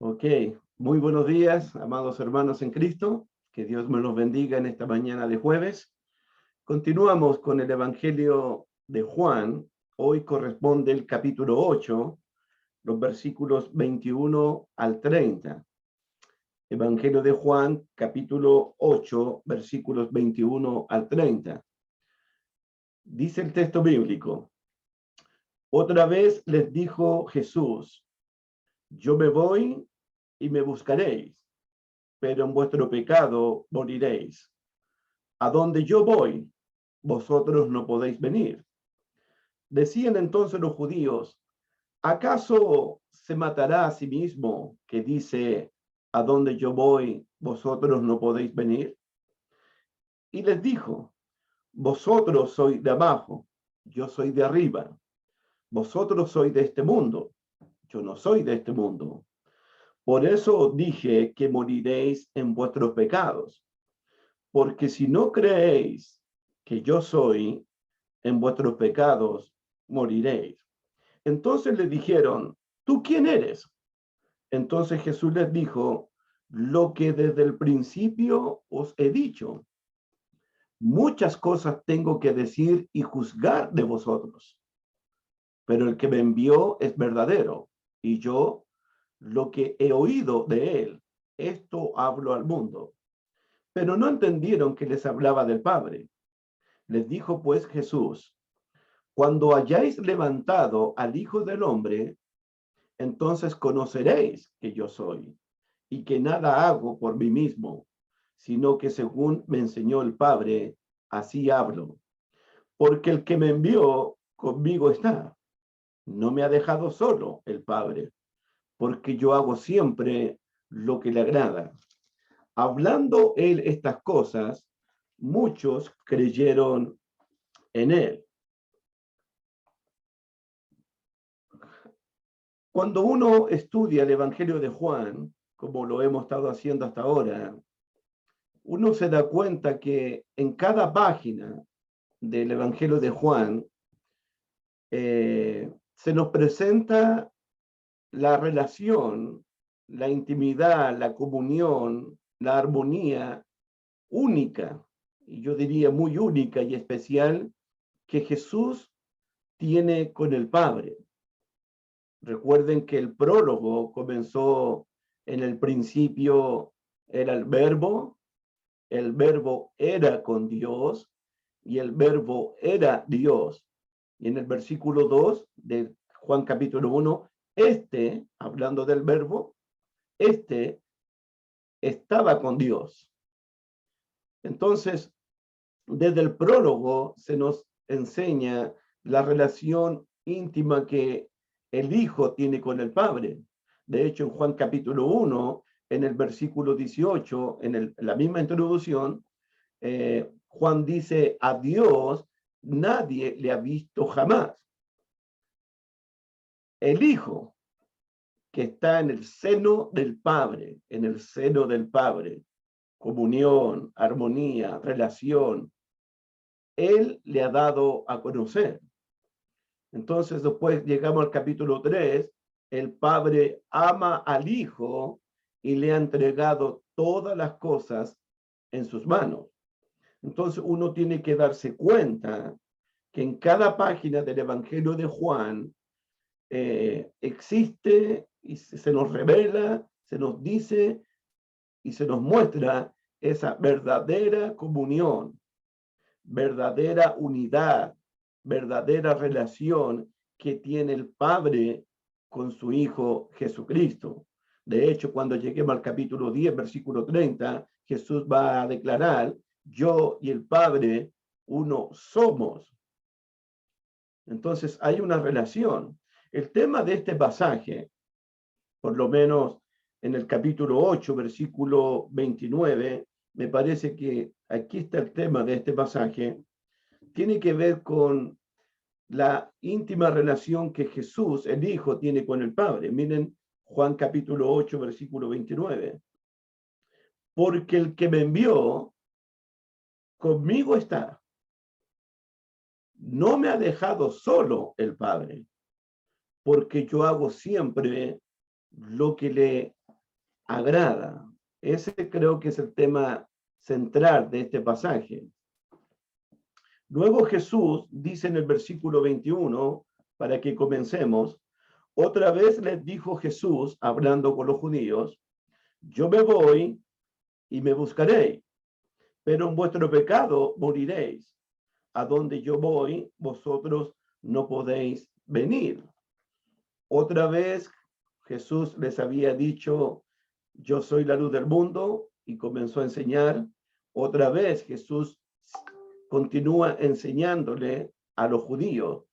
Ok, muy buenos días, amados hermanos en Cristo. Que Dios me los bendiga en esta mañana de jueves. Continuamos con el Evangelio de Juan. Hoy corresponde el capítulo 8, los versículos 21 al 30. Evangelio de Juan, capítulo 8, versículos 21 al 30. Dice el texto bíblico: Otra vez les dijo Jesús: Yo me voy y me buscaréis, pero en vuestro pecado moriréis. A donde yo voy, vosotros no podéis venir. Decían entonces los judíos: ¿acaso se matará a sí mismo, que dice: a donde yo voy, vosotros no podéis venir? Y les dijo: vosotros sois de abajo, yo soy de arriba. Vosotros sois de este mundo, yo no soy de este mundo. Por eso dije que moriréis en vuestros pecados. Porque si no creéis que yo soy, en vuestros pecados moriréis. Entonces le dijeron: ¿tú quién eres? Entonces Jesús les dijo: lo que desde el principio os he dicho. Muchas cosas tengo que decir y juzgar de vosotros, pero el que me envió es verdadero, y yo lo que he oído de él, esto hablo al mundo. Pero no entendieron que les hablaba del Padre. Les dijo pues Jesús: cuando hayáis levantado al Hijo del Hombre, entonces conoceréis que yo soy, y que nada hago por mí mismo, sino que según me enseñó el Padre, así hablo. Porque el que me envió conmigo está. No me ha dejado solo el Padre, porque yo hago siempre lo que le agrada. Hablando él estas cosas, muchos creyeron en él. Cuando uno estudia el Evangelio de Juan, como lo hemos estado haciendo hasta ahora, uno se da cuenta que en cada página del Evangelio de Juan se nos presenta la relación, la intimidad, la comunión, la armonía única, y yo diría muy única y especial, que Jesús tiene con el Padre. Recuerden que el prólogo comenzó: en el principio era el verbo era con Dios y el verbo era Dios. Y en el versículo 2 de Juan capítulo 1, hablando del verbo, estaba con Dios. Entonces, desde el prólogo se nos enseña la relación íntima que el Hijo tiene con el Padre. De hecho, en Juan capítulo 1, en el versículo 18, en la misma introducción, Juan dice: a Dios nadie le ha visto jamás. El Hijo, que está en el seno del Padre, comunión, armonía, relación, Él le ha dado a conocer. Entonces, después llegamos al capítulo 3, el Padre ama al Hijo y le ha entregado todas las cosas en sus manos. Entonces, uno tiene que darse cuenta que en cada página del Evangelio de Juan existe y se nos revela, se nos dice y se nos muestra esa verdadera comunión, verdadera unidad, verdadera relación que tiene el Padre con su Hijo Jesucristo. De hecho, cuando lleguemos al capítulo 10, versículo 30, Jesús va a declarar: yo y el Padre uno somos. Entonces hay una relación. El tema de este pasaje, por lo menos en el capítulo 8, versículo 29, me parece que aquí está el tema de este pasaje, tiene que ver con la íntima relación que Jesús, el Hijo, tiene con el Padre. Miren Juan capítulo 8, versículo 29. Porque el que me envió conmigo está. No me ha dejado solo el Padre, porque yo hago siempre lo que le agrada. Ese creo que es el tema central de este pasaje. Luego Jesús dice en el versículo 21, para que comencemos, otra vez les dijo Jesús, hablando con los judíos, yo me voy y me buscaréis, pero en vuestro pecado moriréis. A donde yo voy, vosotros no podéis venir. Otra vez Jesús les había dicho, yo soy la luz del mundo, y comenzó a enseñar. Otra vez Jesús continúa enseñándole a los judíos.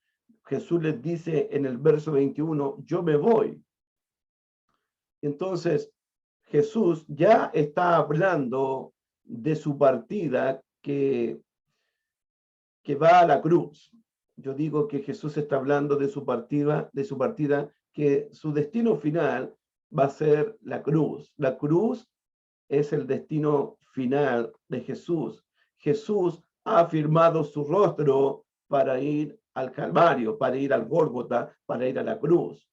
Jesús les dice en el verso 21, yo me voy. Entonces, Jesús ya está hablando de su partida que va a la cruz. Yo digo que Jesús está hablando de su partida, que su destino final va a ser la cruz. La cruz es el destino final de Jesús. Jesús ha afirmado su rostro para ir al Calvario, para ir al Gólgota, para ir a la cruz.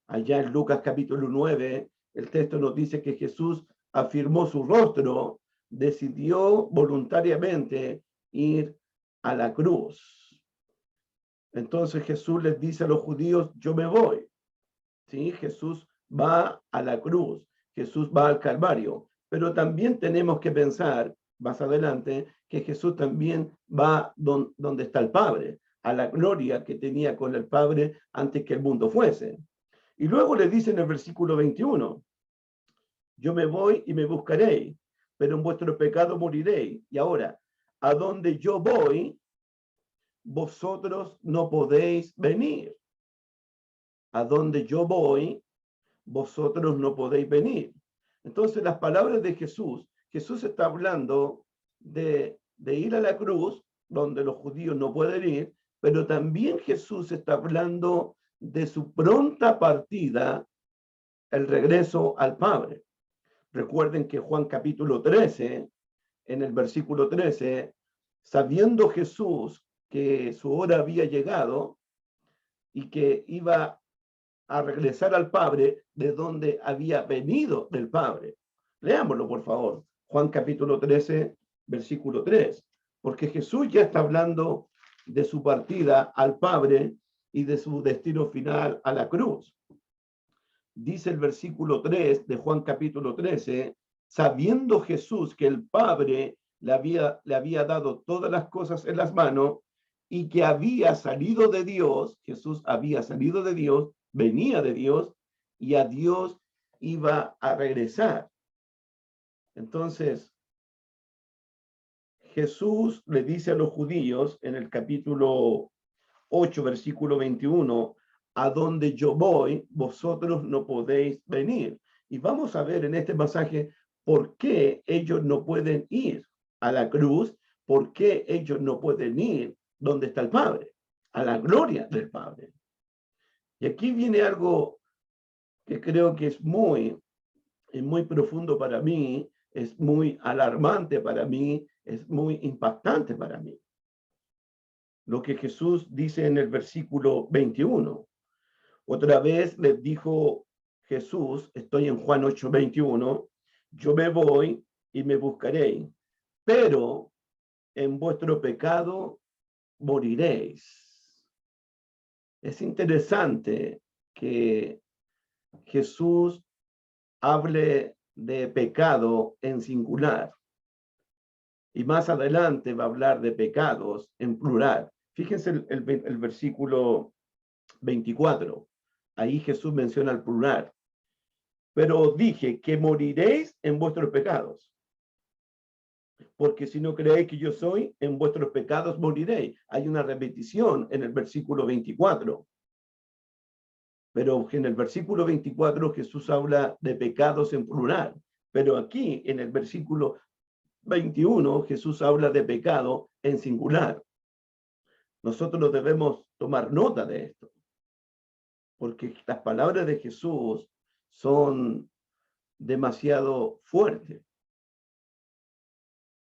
Allá en Lucas capítulo 9, el texto nos dice que Jesús afirmó su rostro, decidió voluntariamente ir a la cruz. Entonces Jesús les dice a los judíos, yo me voy. ¿Sí? Jesús va a la cruz, Jesús va al Calvario, pero también tenemos que pensar más adelante que Jesús también va donde está el Padre, a la gloria que tenía con el Padre antes que el mundo fuese. Y luego le dice en el versículo 21, yo me voy y me buscaréis, pero en vuestro pecado moriréis. Y ahora, a donde yo voy, vosotros no podéis venir. A donde yo voy, vosotros no podéis venir. Entonces, las palabras de Jesús, Jesús está hablando de ir a la cruz, donde los judíos no pueden ir, pero también Jesús está hablando de su pronta partida, el regreso al Padre. Recuerden que Juan capítulo 13, en el versículo 13, sabiendo Jesús que su hora había llegado y que iba a regresar al Padre de donde había venido del Padre. Leámoslo, por favor. Juan capítulo 13, versículo 3. Porque Jesús ya está hablando de su partida al Padre y de su destino final a la cruz. Dice el versículo 3 de Juan capítulo 13, sabiendo Jesús que el Padre le había dado todas las cosas en las manos y que había salido de Dios, Jesús había salido de Dios, venía de Dios y a Dios iba a regresar. Entonces, Jesús le dice a los judíos en el capítulo 8, versículo 21, a donde yo voy, vosotros no podéis venir. Y vamos a ver en este pasaje por qué ellos no pueden ir a la cruz, por qué ellos no pueden ir donde está el Padre, a la gloria del Padre. Y aquí viene algo que creo que es muy profundo para mí, es muy alarmante para mí, es muy impactante para mí. Lo que Jesús dice en el versículo 21. Otra vez les dijo Jesús, estoy en Juan 8:21, yo me voy y me buscaréis, pero en vuestro pecado moriréis. Es interesante que Jesús hable de pecado en singular y más adelante va a hablar de pecados en plural. Fíjense el versículo 24. Ahí Jesús menciona el plural. Pero os dije que moriréis en vuestros pecados. Porque si no creéis que yo soy, en vuestros pecados moriréis. Hay una repetición en el versículo 24. Pero en el versículo 24 Jesús habla de pecados en plural. Pero aquí en el versículo 21 Jesús habla de pecado en singular. Nosotros debemos tomar nota de esto. Porque las palabras de Jesús son demasiado fuertes.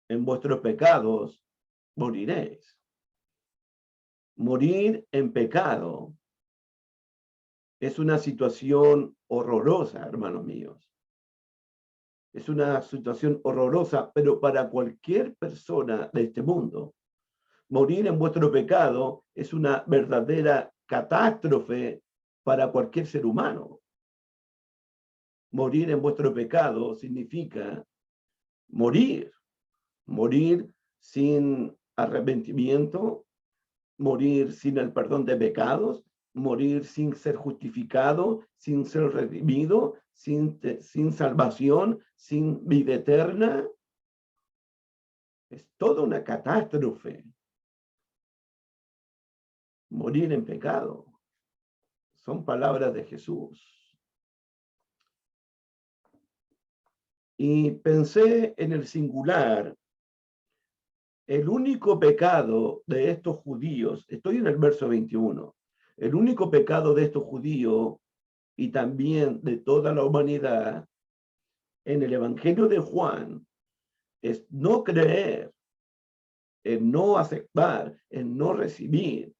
En vuestros pecados moriréis. Morir en pecado es una situación horrorosa, hermanos míos. Es una situación horrorosa, pero para cualquier persona de este mundo, morir en vuestro pecado es una verdadera catástrofe para cualquier ser humano. Morir en vuestro pecado significa morir, morir sin arrepentimiento, morir sin el perdón de pecados, morir sin ser justificado, sin ser redimido, sin salvación, sin vida eterna. Es toda una catástrofe. Morir en pecado. Son palabras de Jesús. Y pensé en el singular. El único pecado de estos judíos, estoy en el verso 21, el único pecado de estos judíos y también de toda la humanidad en el Evangelio de Juan es no creer, en no aceptar, en no recibir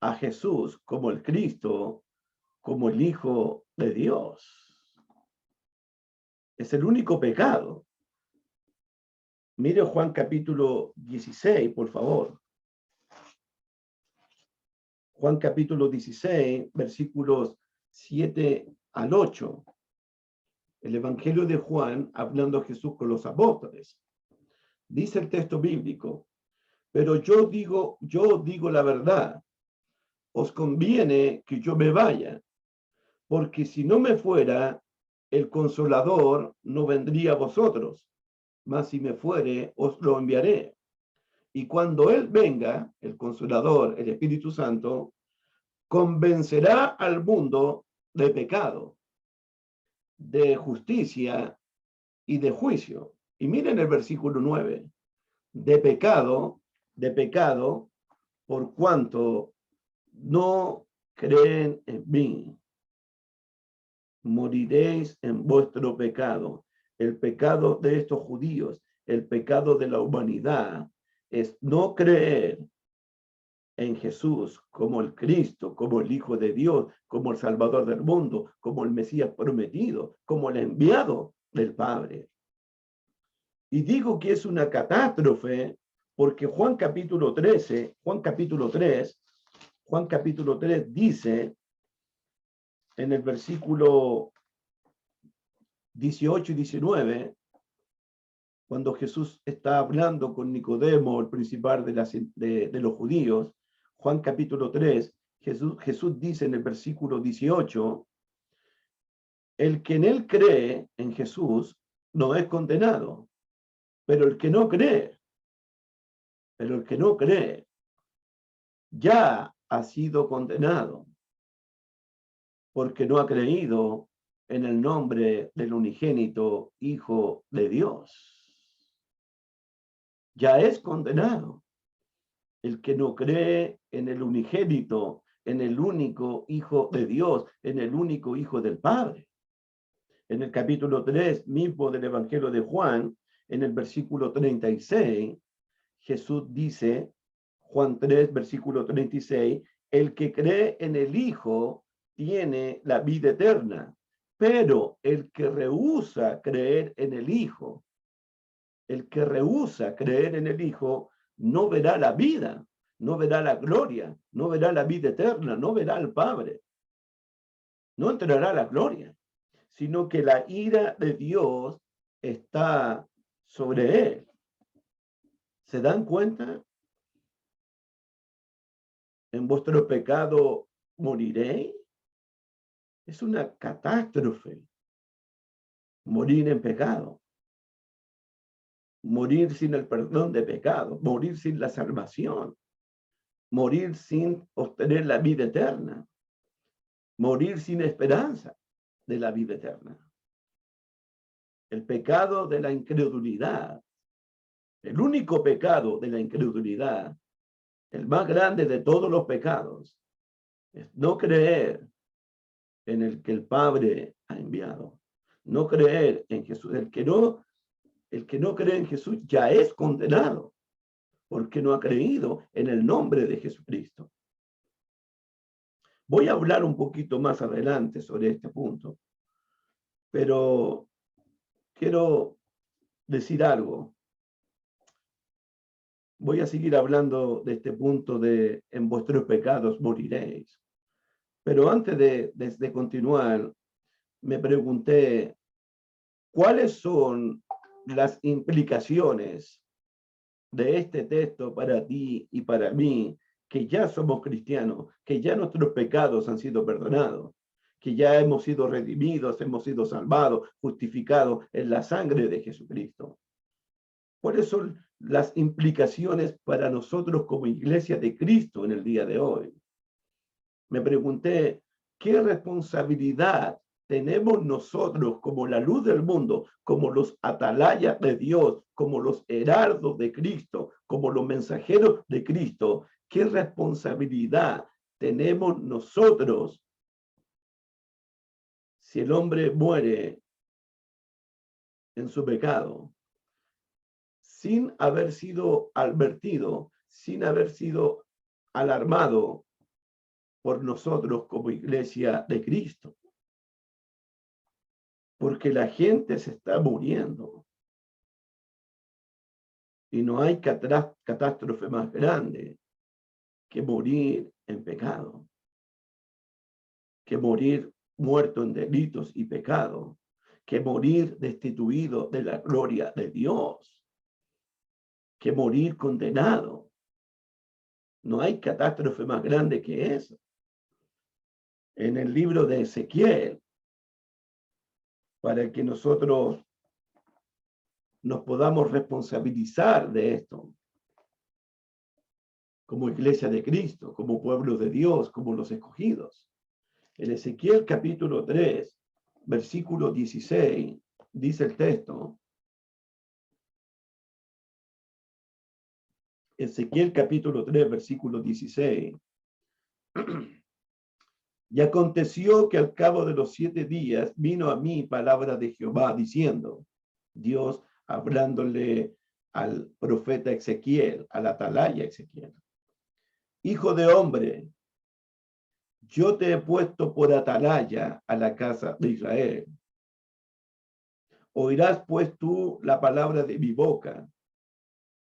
a Jesús como el Cristo, como el Hijo de Dios. Es el único pecado. Mire Juan capítulo 16, por favor. Juan capítulo 16, versículos 7 al 8. El Evangelio de Juan, hablando Jesús con los apóstoles. Dice el texto bíblico, pero yo digo la verdad, os conviene que yo me vaya, porque si no me fuera, el Consolador no vendría a vosotros, mas si me fuere, os lo enviaré. Y cuando Él venga, el Consolador, el Espíritu Santo, convencerá al mundo de pecado, de justicia y de juicio. Y miren el versículo 9, de pecado, por cuanto no creen en mí. Moriréis en vuestro pecado. El pecado de estos judíos, el pecado de la humanidad, es no creer en Jesús como el Cristo, como el Hijo de Dios, como el Salvador del mundo, como el Mesías prometido, como el enviado del Padre. Y digo que es una catástrofe porque Juan capítulo 3 dice en el versículo 18 y 19, cuando Jesús está hablando con Nicodemo, el principal de los judíos, Juan capítulo 3, Jesús dice en el versículo 18, el que en él cree, en Jesús, no es condenado, pero el que no cree, ya ha sido condenado, porque no ha creído en el nombre del unigénito Hijo de Dios. Ya es condenado. El que no cree en el unigénito, en el único Hijo de Dios, en el único Hijo del Padre. En el capítulo 3 mismo del Evangelio de Juan, en el versículo 36, Jesús dice, Juan 3, versículo 36, el que cree en el Hijo tiene la vida eterna, pero el que rehúsa creer en el Hijo, no verá la vida, no verá la gloria, no verá la vida eterna, no verá al Padre, no entrará a la gloria, sino que la ira de Dios está sobre él. ¿Se dan cuenta? En vuestro pecado moriréis. Es una catástrofe morir en pecado, morir sin el perdón de pecado, morir sin la salvación, morir sin obtener la vida eterna, morir sin esperanza de la vida eterna. El pecado de la incredulidad, el único pecado de la incredulidad, el más grande de todos los pecados, es no creer en el que el Padre ha enviado, no creer en Jesús. El que no cree en Jesús ya es condenado, porque no ha creído en el nombre de Jesucristo. Voy a hablar un poquito más adelante sobre este punto, Pero quiero decir algo. Voy a seguir hablando de este punto de en vuestros pecados moriréis. Pero antes de continuar, me pregunté, ¿cuáles son las implicaciones de este texto para ti y para mí, que ya somos cristianos, que ya nuestros pecados han sido perdonados, que ya hemos sido redimidos, hemos sido salvados, justificados en la sangre de Jesucristo? ¿Cuáles son las implicaciones para nosotros como iglesia de Cristo en el día de hoy? Me pregunté, ¿qué responsabilidad tenemos nosotros como la luz del mundo, como los atalayas de Dios, como los heraldos de Cristo, como los mensajeros de Cristo? ¿Qué responsabilidad tenemos nosotros si el hombre muere en su pecado, sin haber sido advertido, sin haber sido alarmado por nosotros como iglesia de Cristo? Porque la gente se está muriendo y no hay catástrofe más grande que morir en pecado, que morir muerto en delitos y pecado, que morir destituido de la gloria de Dios, que morir condenado. No hay catástrofe más grande que eso. En el libro de Ezequiel, para que nosotros nos podamos responsabilizar de esto, como iglesia de Cristo, como pueblo de Dios, como los escogidos. En Ezequiel capítulo 3, versículo 16, dice el texto. Ezequiel capítulo 3, versículo 16. Y aconteció que al cabo de los 7 días vino a mí palabra de Jehová diciendo, Dios hablándole al profeta Ezequiel, al atalaya Ezequiel: hijo de hombre, yo te he puesto por atalaya a la casa de Israel. Oirás pues tú la palabra de mi boca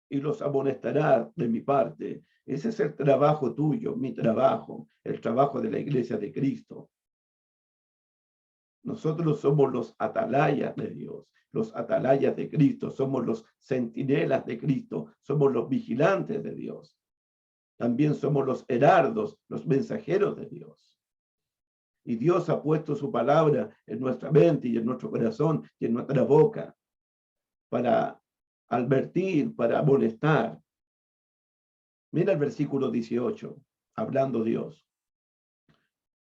y los amonestarás de mi parte. Ese es el trabajo tuyo, mi trabajo, el trabajo de la iglesia de Cristo. Nosotros somos los atalayas de Dios, los atalayas de Cristo, somos los centinelas de Cristo, somos los vigilantes de Dios. También somos los heraldos, los mensajeros de Dios. Y Dios ha puesto su palabra en nuestra mente y en nuestro corazón y en nuestra boca para advertir, para amonestar. Mira el versículo 18, hablando Dios.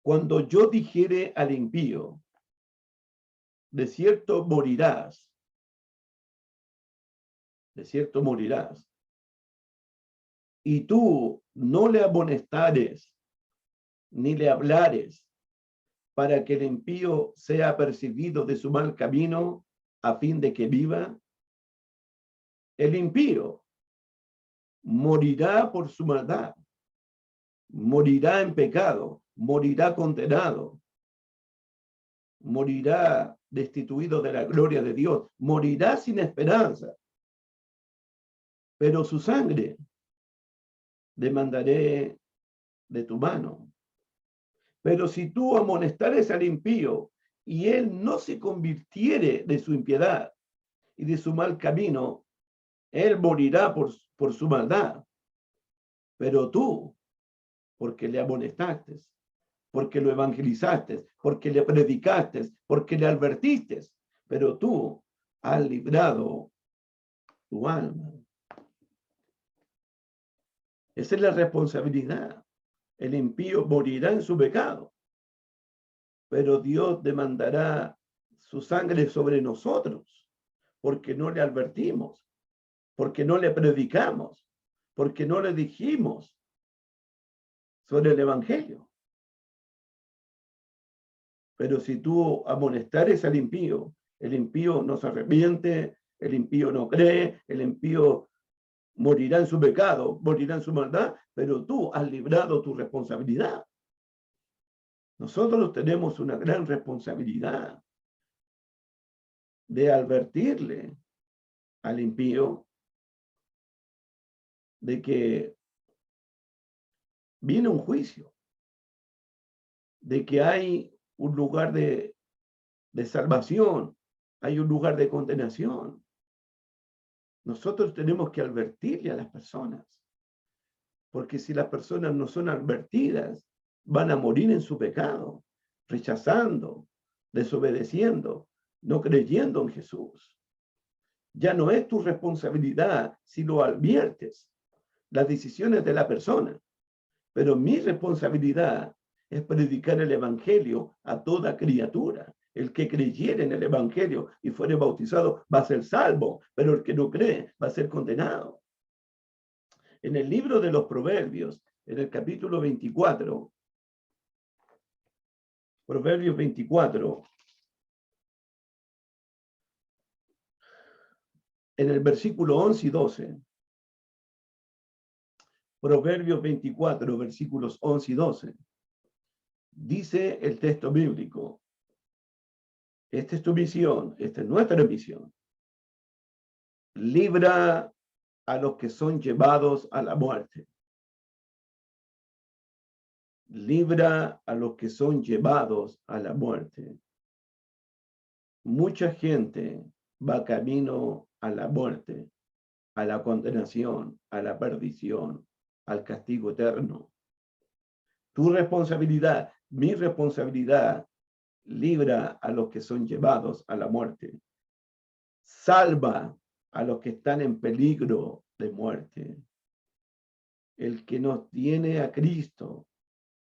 Cuando yo dijere al impío, de cierto morirás, de cierto morirás, y tú no le amonestares, ni le hablares, para que el impío sea apercibido de su mal camino, a fin de que viva, el impío morirá por su maldad, morirá en pecado, morirá condenado, morirá destituido de la gloria de Dios, morirá sin esperanza, pero su sangre demandaré de tu mano. Pero si tú amonestares al impío y él no se convirtiere de su impiedad y de su mal camino, él morirá por su maldad. Pero tú, porque le amonestaste, porque lo evangelizaste, porque le predicaste, porque le advertiste, pero tú has librado tu alma. Esa es la responsabilidad. El impío morirá en su pecado, pero Dios demandará su sangre sobre nosotros, porque no le advertimos, porque no le predicamos, porque no le dijimos sobre el evangelio. Pero si tú amonestares al impío, el impío no se arrepiente, el impío no cree, el impío morirá en su pecado, morirá en su maldad, pero tú has librado tu responsabilidad. Nosotros tenemos una gran responsabilidad de advertirle al impío de que viene un juicio, de que hay un lugar de salvación, hay un lugar de condenación. Nosotros tenemos que advertirle a las personas, porque si las personas no son advertidas, van a morir en su pecado, rechazando, desobedeciendo, no creyendo en Jesús. Ya no es tu responsabilidad si lo adviertes, las decisiones de la persona, pero mi responsabilidad es predicar el evangelio a toda criatura. El que creyere en el evangelio y fuere bautizado va a ser salvo, pero el que no cree va a ser condenado. En el libro de los Proverbios, en el capítulo 24, Proverbios 24, en el versículo 11 y 12, Proverbios 24, versículos 11 y 12, dice el texto bíblico: esta es tu misión, esta es nuestra misión. Libra a los que son llevados a la muerte. Libra a los que son llevados a la muerte. Mucha gente va camino a la muerte, a la condenación, a la perdición, al castigo eterno. Tu responsabilidad, mi responsabilidad, libra a los que son llevados a la muerte. Salva a los que están en peligro de muerte. El que no tiene a Cristo,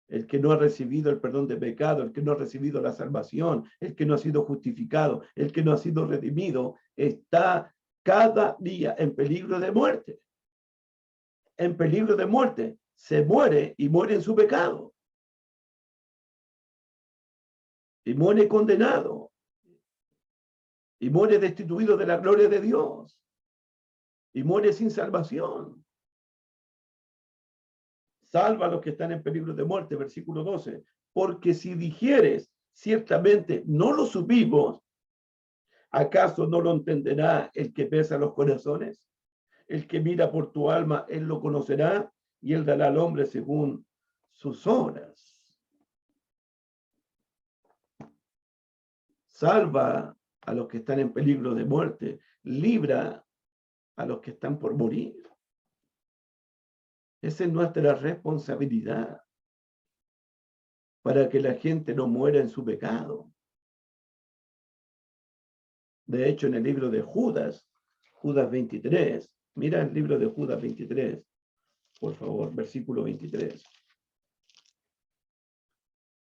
el que no ha recibido el perdón de pecado, el que no ha recibido la salvación, el que no ha sido justificado, el que no ha sido redimido, está cada día en peligro de muerte. En peligro de muerte. Se muere y muere en su pecado. Y muere condenado. Y muere destituido de la gloria de Dios. Y muere sin salvación. Salva a los que están en peligro de muerte, versículo 12. Porque si dijeres, ciertamente no lo supimos, ¿acaso no lo entenderá el que pesa los corazones? El que mira por tu alma, él lo conocerá, y él dará al hombre según sus obras. Salva a los que están en peligro de muerte, libra a los que están por morir. Esa es nuestra responsabilidad, para que la gente no muera en su pecado. De hecho, en el libro de Judas, Judas 23, mira el libro de Judas 23, por favor, versículo 23.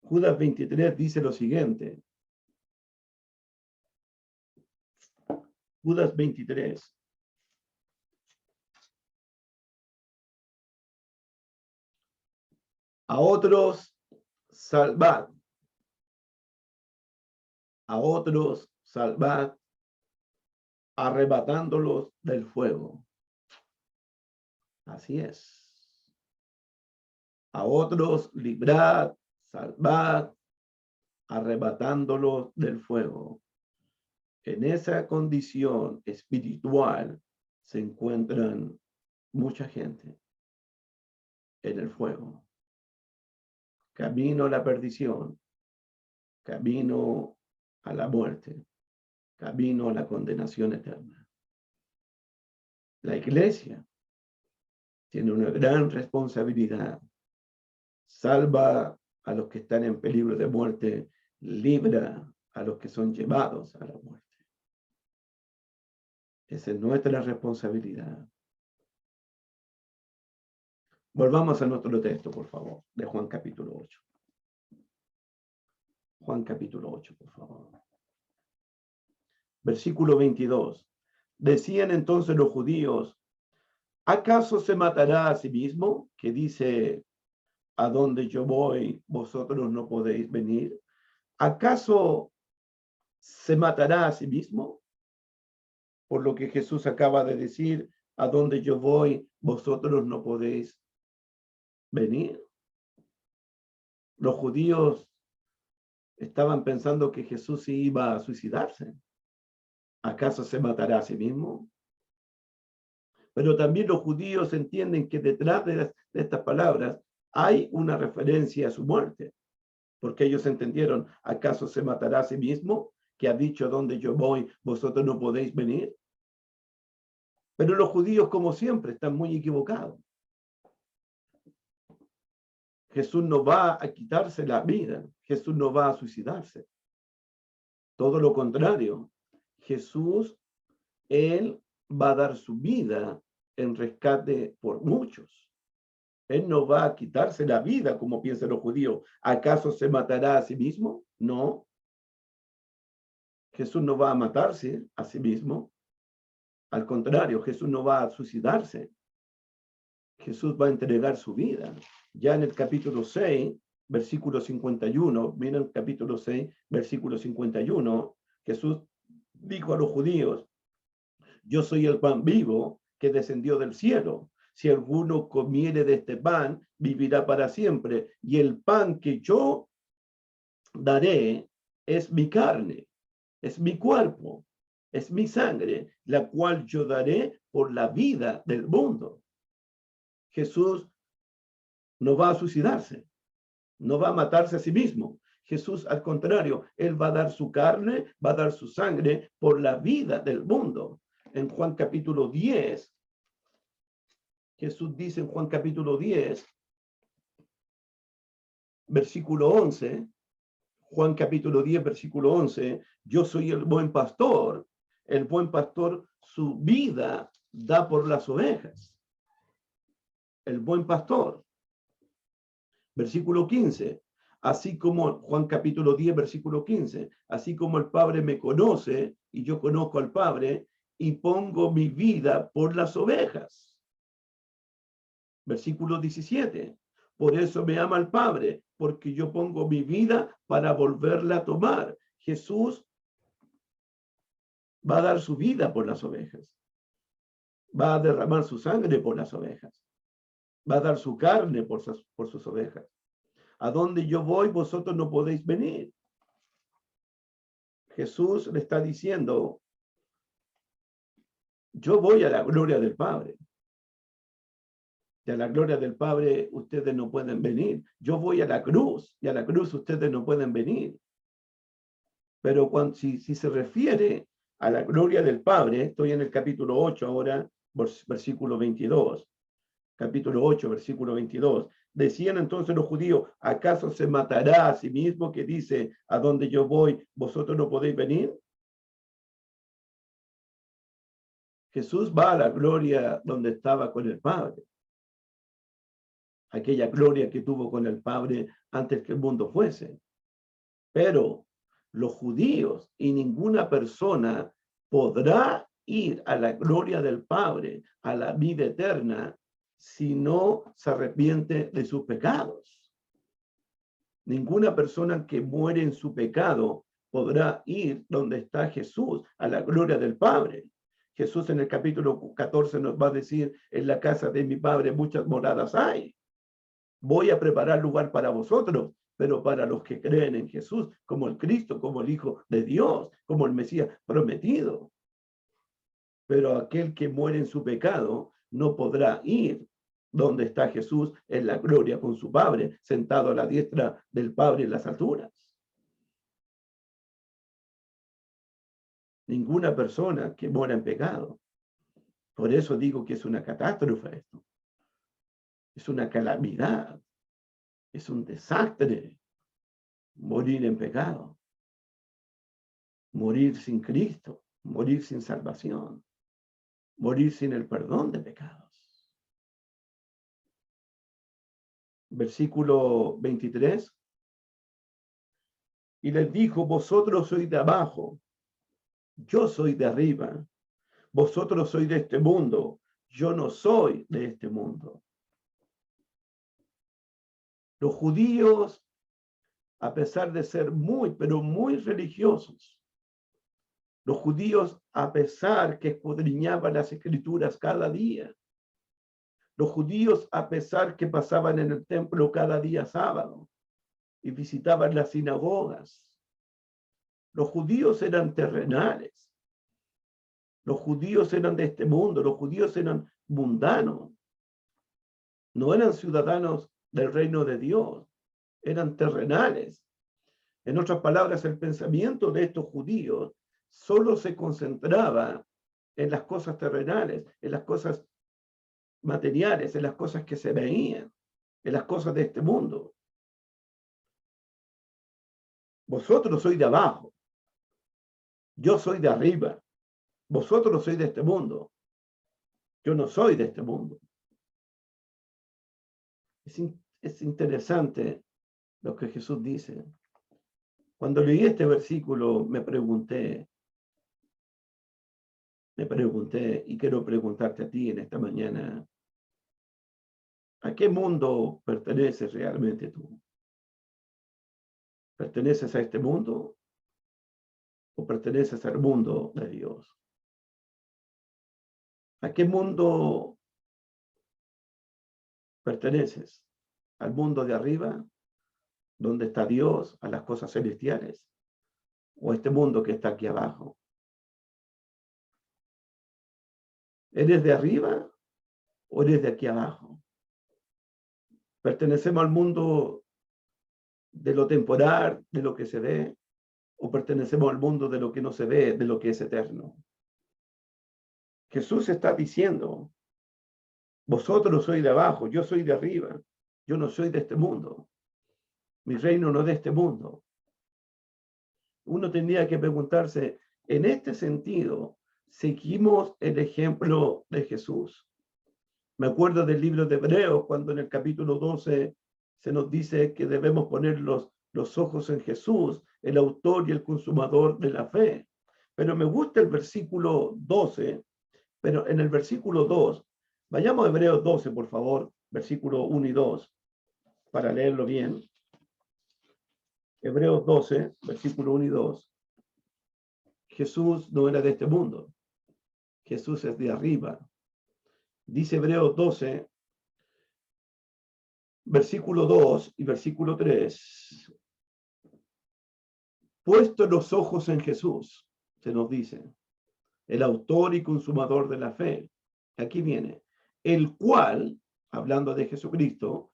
Judas 23 dice lo siguiente. Judas 23. A otros salvad. A otros salvad, arrebatándolos del fuego. Así es. A otros librad, salvad, arrebatándolos del fuego. En esa condición espiritual se encuentran mucha gente en el fuego. Camino a la perdición, camino a la muerte, camino a la condenación eterna. La iglesia tiene una gran responsabilidad. Salva a los que están en peligro de muerte, libra a los que son llevados a la muerte. Esa es nuestra responsabilidad. Volvamos a nuestro texto, por favor, de Juan capítulo 8. Juan capítulo 8, por favor. Versículo 22. Decían entonces los judíos: ¿acaso se matará a sí mismo? Que dice: a donde yo voy, vosotros no podéis venir. ¿Acaso se matará a sí mismo? Por lo que Jesús acaba de decir: a donde yo voy, vosotros no podéis venir. Los judíos estaban pensando que Jesús iba a suicidarse. ¿Acaso se matará a sí mismo? Pero también los judíos entienden que detrás de estas palabras hay una referencia a su muerte, porque ellos entendieron, ¿acaso se matará a sí mismo? Que ha dicho, donde yo voy, vosotros no podéis venir. Pero los judíos, como siempre, están muy equivocados. Jesús no va a quitarse la vida, Jesús no va a suicidarse. Todo lo contrario, Jesús, Él va a dar su vida en rescate por muchos. Él no va a quitarse la vida, como piensan los judíos. ¿Acaso se matará a sí mismo? No. Jesús no va a matarse a sí mismo. Al contrario, Jesús no va a suicidarse. Jesús va a entregar su vida. Ya en el capítulo 6, versículo 51, miren el capítulo 6, versículo 51, Jesús dijo a los judíos, yo soy el pan vivo que descendió del cielo. Si alguno comiere de este pan, vivirá para siempre. Y el pan que yo daré es mi carne, es mi cuerpo, es mi sangre, la cual yo daré por la vida del mundo. Jesús no va a suicidarse, no va a matarse a sí mismo. Jesús, al contrario, Él va a dar su carne, va a dar su sangre por la vida del mundo. En Juan capítulo 10, Jesús dice en Juan capítulo 10, versículo 11, Juan capítulo 10, versículo 11, yo soy el buen pastor su vida da por las ovejas. El buen pastor. Versículo 15, así como Juan capítulo 10, versículo 15, así como el Padre me conoce y yo conozco al Padre y pongo mi vida por las ovejas. Versículo 17, por eso me ama el Padre, porque yo pongo mi vida para volverla a tomar. Jesús va a dar su vida por las ovejas, va a derramar su sangre por las ovejas, va a dar su carne por sus ovejas. A donde yo voy, vosotros no podéis venir. Jesús le está diciendo, yo voy a la gloria del Padre. Y a la gloria del Padre ustedes no pueden venir. Yo voy a la cruz y a la cruz ustedes no pueden venir. Pero si se refiere a la gloria del Padre, estoy en el capítulo 8 ahora, versículo 22. Capítulo 8, versículo 22. Decían entonces los judíos, ¿acaso se matará a sí mismo que dice, a donde yo voy, vosotros no podéis venir? Jesús va a la gloria donde estaba con el Padre. Aquella gloria que tuvo con el Padre antes que el mundo fuese. Pero los judíos y ninguna persona podrá ir a la gloria del Padre, a la vida eterna, si no se arrepiente de sus pecados. Ninguna persona que muere en su pecado podrá ir donde está Jesús, a la gloria del Padre. Jesús en el capítulo 14 nos va a decir, en la casa de mi Padre muchas moradas hay. Voy a preparar lugar para vosotros, pero para los que creen en Jesús, como el Cristo, como el Hijo de Dios, como el Mesías prometido. Pero aquel que muere en su pecado no podrá ir donde está Jesús en la gloria con su Padre, sentado a la diestra del Padre en las alturas. Ninguna persona que muera en pecado. Por eso digo que es una catástrofe esto. Es una calamidad. Es un desastre morir en pecado. Morir sin Cristo. Morir sin salvación. Morir sin el perdón de pecados. Versículo 23. Y les dijo, vosotros sois de abajo, yo soy de arriba. Vosotros sois de este mundo, yo no soy de este mundo. Los judíos, a pesar de ser pero muy religiosos, los judíos, a pesar que escudriñaban las escrituras cada día, los judíos, a pesar que pasaban en el templo cada día sábado y visitaban las sinagogas, los judíos eran terrenales. Los judíos eran de este mundo, los judíos eran mundanos, no eran ciudadanos del reino de Dios, eran terrenales. En otras palabras, el pensamiento de estos judíos solo se concentraba en las cosas terrenales, en las cosas materiales, en las cosas que se veían, en las cosas de este mundo. Vosotros sois de abajo, yo soy de arriba. Vosotros sois de este mundo, yo no soy de este mundo. Es interesante lo que Jesús dice. Cuando leí este versículo me pregunté, y quiero preguntarte a ti en esta mañana, ¿a qué mundo perteneces realmente tú? ¿Perteneces a este mundo o perteneces al mundo de Dios? ¿A qué mundo perteneces? ¿Al mundo de arriba, donde está Dios, a las cosas celestiales? ¿O a este mundo que está aquí abajo? ¿Eres de arriba o eres de aquí abajo? ¿Pertenecemos al mundo de lo temporal, de lo que se ve, o pertenecemos al mundo de lo que no se ve, de lo que es eterno? Jesús está diciendo, vosotros sois de abajo, yo soy de arriba, yo no soy de este mundo, mi reino no es de este mundo. Uno tendría que preguntarse, en este sentido, ¿seguimos el ejemplo de Jesús? Me acuerdo del libro de Hebreos, cuando en el capítulo 12 se nos dice que debemos poner los ojos en Jesús, el autor y el consumador de la fe. Pero me gusta el versículo 12, pero en el versículo 2, vayamos a Hebreos 12, por favor, versículo 1 y 2, para leerlo bien. Hebreos 12, versículo 1 y 2. Jesús no era de este mundo. Jesús es de arriba. Dice Hebreos 12, versículo 2 y versículo 3. Puesto los ojos en Jesús, se nos dice, el autor y consumador de la fe. Aquí viene, el cual, hablando de Jesucristo,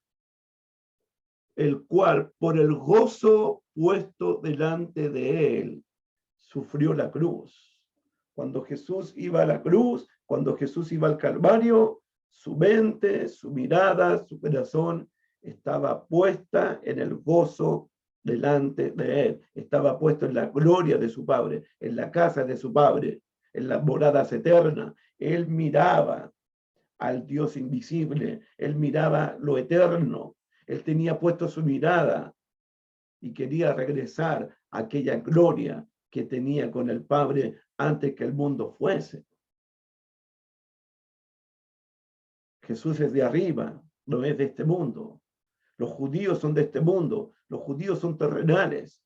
el cual por el gozo puesto delante de él, sufrió la cruz. Cuando Jesús iba a la cruz, cuando Jesús iba al Calvario, su mente, su mirada, su corazón estaba puesta en el gozo delante de él. Estaba puesto en la gloria de su Padre, en la casa de su Padre, en las moradas eternas. Él miraba al Dios invisible, él miraba lo eterno, él tenía puesto su mirada y quería regresar a aquella gloria que tenía con el Padre antes que el mundo fuese. Jesús es de arriba, no es de este mundo. Los judíos son de este mundo, los judíos son terrenales,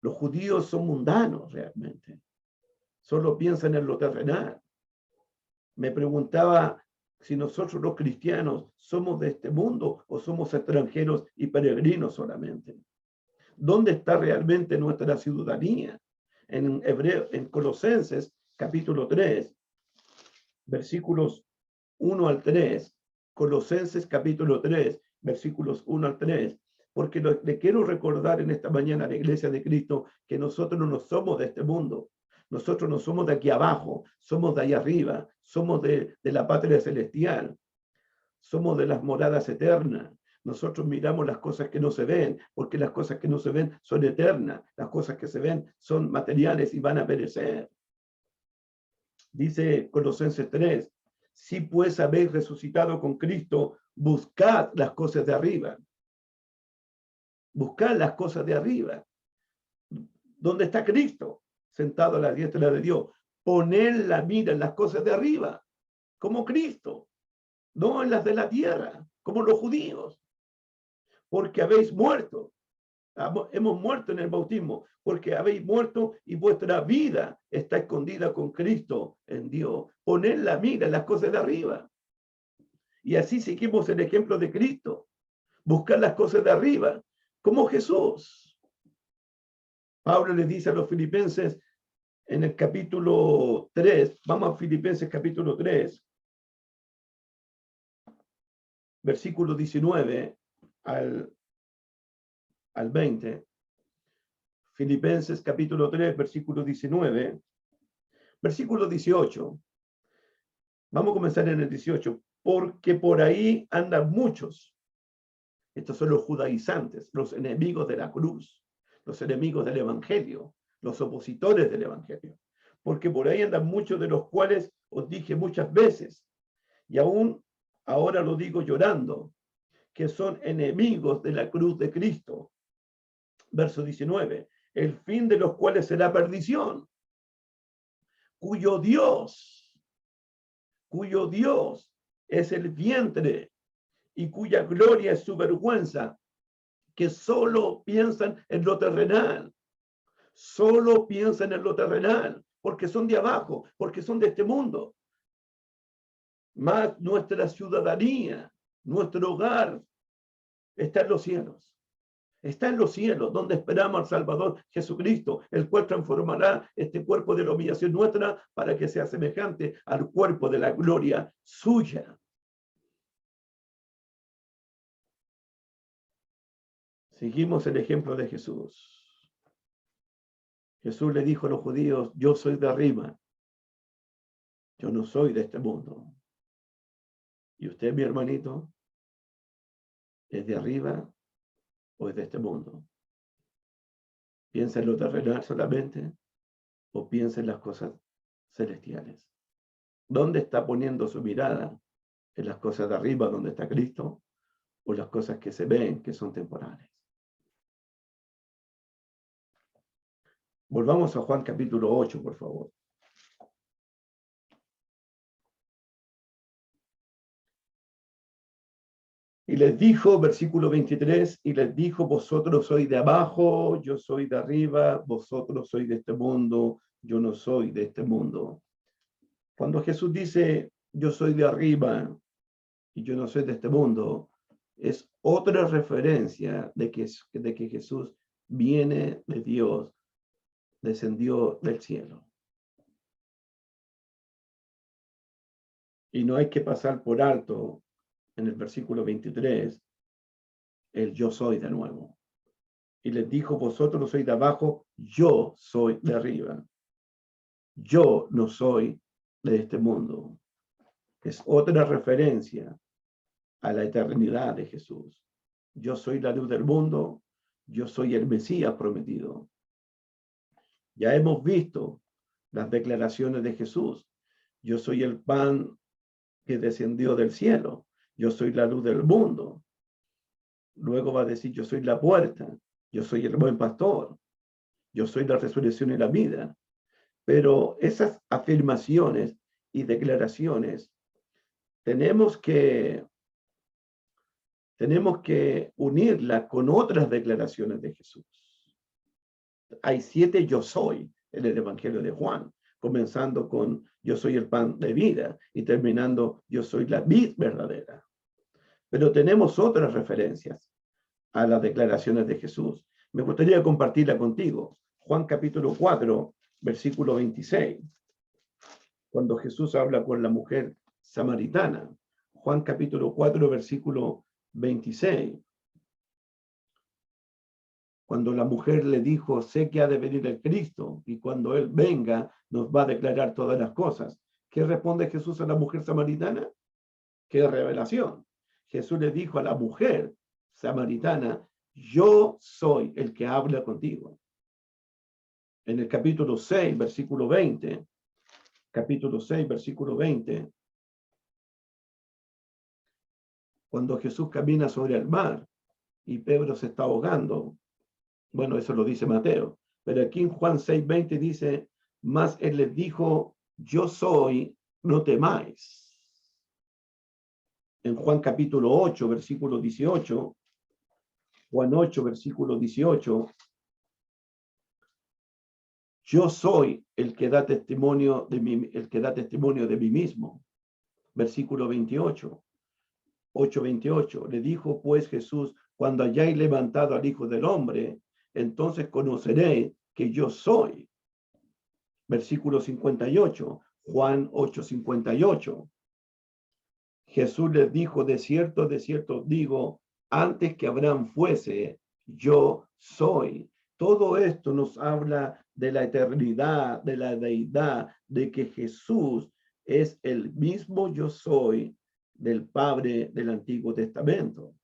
los judíos son mundanos realmente. Solo piensan en lo terrenal. Me preguntaba si nosotros los cristianos somos de este mundo o somos extranjeros y peregrinos solamente. ¿Dónde está realmente nuestra ciudadanía? En Colosenses capítulo 3, versículos 1 al 3, Colosenses capítulo 3, versículos 1 al 3, porque le quiero recordar en esta mañana a la Iglesia de Cristo que nosotros no somos de este mundo, nosotros no somos de aquí abajo, somos de ahí arriba, somos de la patria celestial, somos de las moradas eternas. Nosotros miramos las cosas que no se ven, porque las cosas que no se ven son eternas, las cosas que se ven son materiales y van a perecer. Dice Colosenses 3, si pues habéis resucitado con Cristo, buscad las cosas de arriba. Buscad las cosas de arriba. ¿Dónde está Cristo? Sentado a la diestra de Dios. Poned la mira en las cosas de arriba, como Cristo, no en las de la tierra, como los judíos. Porque habéis muerto. Hemos muerto en el bautismo, porque habéis muerto y vuestra vida está escondida con Cristo en Dios. Poned la mira en las cosas de arriba. Y así seguimos el ejemplo de Cristo. Buscar las cosas de arriba, como Jesús. Pablo le dice a los filipenses, En el capítulo 3, vamos a Filipenses capítulo 3, versículo 19 al 20. Filipenses capítulo 3, versículo 19. Versículo 18. Vamos a comenzar en el 18. Porque por ahí andan muchos. Estos son los judaizantes, los enemigos de la cruz, los enemigos del evangelio, los opositores del evangelio. Porque por ahí andan muchos, de los cuales os dije muchas veces, y aún ahora lo digo llorando, que son enemigos de la cruz de Cristo. Verso 19. El fin de los cuales será perdición, cuyo Dios es el vientre y cuya gloria es su vergüenza, que solo piensan en lo terrenal, porque son de abajo, porque son de este mundo. Mas nuestra ciudadanía, nuestro hogar, está en los cielos. Está en los cielos, donde esperamos al Salvador Jesucristo, el cual transformará este cuerpo de la humillación nuestra para que sea semejante al cuerpo de la gloria suya. Seguimos el ejemplo de Jesús. Jesús le dijo a los judíos, yo soy de arriba, yo no soy de este mundo. ¿Y usted, mi hermanito, es de arriba o es de este mundo? ¿Piensa en lo terrenal solamente o piensa en las cosas celestiales? ¿Dónde está poniendo su mirada? ¿En las cosas de arriba donde está Cristo o las cosas que se ven que son temporales? Volvamos a Juan capítulo 8, por favor. Y les dijo, versículo 23, y les dijo, vosotros sois de abajo, yo soy de arriba, vosotros sois de este mundo, yo no soy de este mundo. Cuando Jesús dice, yo soy de arriba y yo no soy de este mundo, es otra referencia de que Jesús viene de Dios, descendió del cielo. Y no hay que pasar por alto en el versículo 23, el yo soy de nuevo. Y les dijo, vosotros sois de abajo, yo soy de arriba. Yo no soy de este mundo. Es otra referencia a la eternidad de Jesús. Yo soy la luz del mundo, yo soy el Mesías prometido. Ya hemos visto las declaraciones de Jesús. Yo soy el pan que descendió del cielo. Yo soy la luz del mundo. Luego va a decir, yo soy la puerta. Yo soy el buen pastor. Yo soy la resurrección y la vida. Pero esas afirmaciones y declaraciones tenemos que unirlas con otras declaraciones de Jesús. Hay 7 yo soy en el Evangelio de Juan, comenzando con yo soy el pan de vida y terminando yo soy la vid verdadera. Pero tenemos otras referencias a las declaraciones de Jesús. Me gustaría compartirla contigo. Juan capítulo 4, versículo 26. Cuando Jesús habla con la mujer samaritana. Juan capítulo 4, versículo 26. Cuando la mujer le dijo, sé que ha de venir el Cristo, y cuando Él venga, nos va a declarar todas las cosas. ¿Qué responde Jesús a la mujer samaritana? ¡Qué revelación! Jesús le dijo a la mujer samaritana, yo soy el que habla contigo. En el capítulo 6, versículo 20, capítulo 6, versículo 20, cuando Jesús camina sobre el mar y Pedro se está ahogando, bueno, eso lo dice Mateo, pero aquí en Juan 6, 20 dice, mas Él les dijo, yo soy, no temáis. En Juan capítulo 8, versículo 18, Juan 8, versículo 18, yo soy el que da testimonio de mí mismo. Versículo 28, 8:28, le dijo pues Jesús, cuando hayáis levantado al Hijo del Hombre, entonces conoceré que yo soy Versículo 58, Juan 8:58. Jesús les dijo, de cierto digo, antes que Abraham fuese, yo soy. Todo esto nos habla de la eternidad, de la deidad, de que Jesús es el mismo yo soy del Padre del Antiguo Testamento.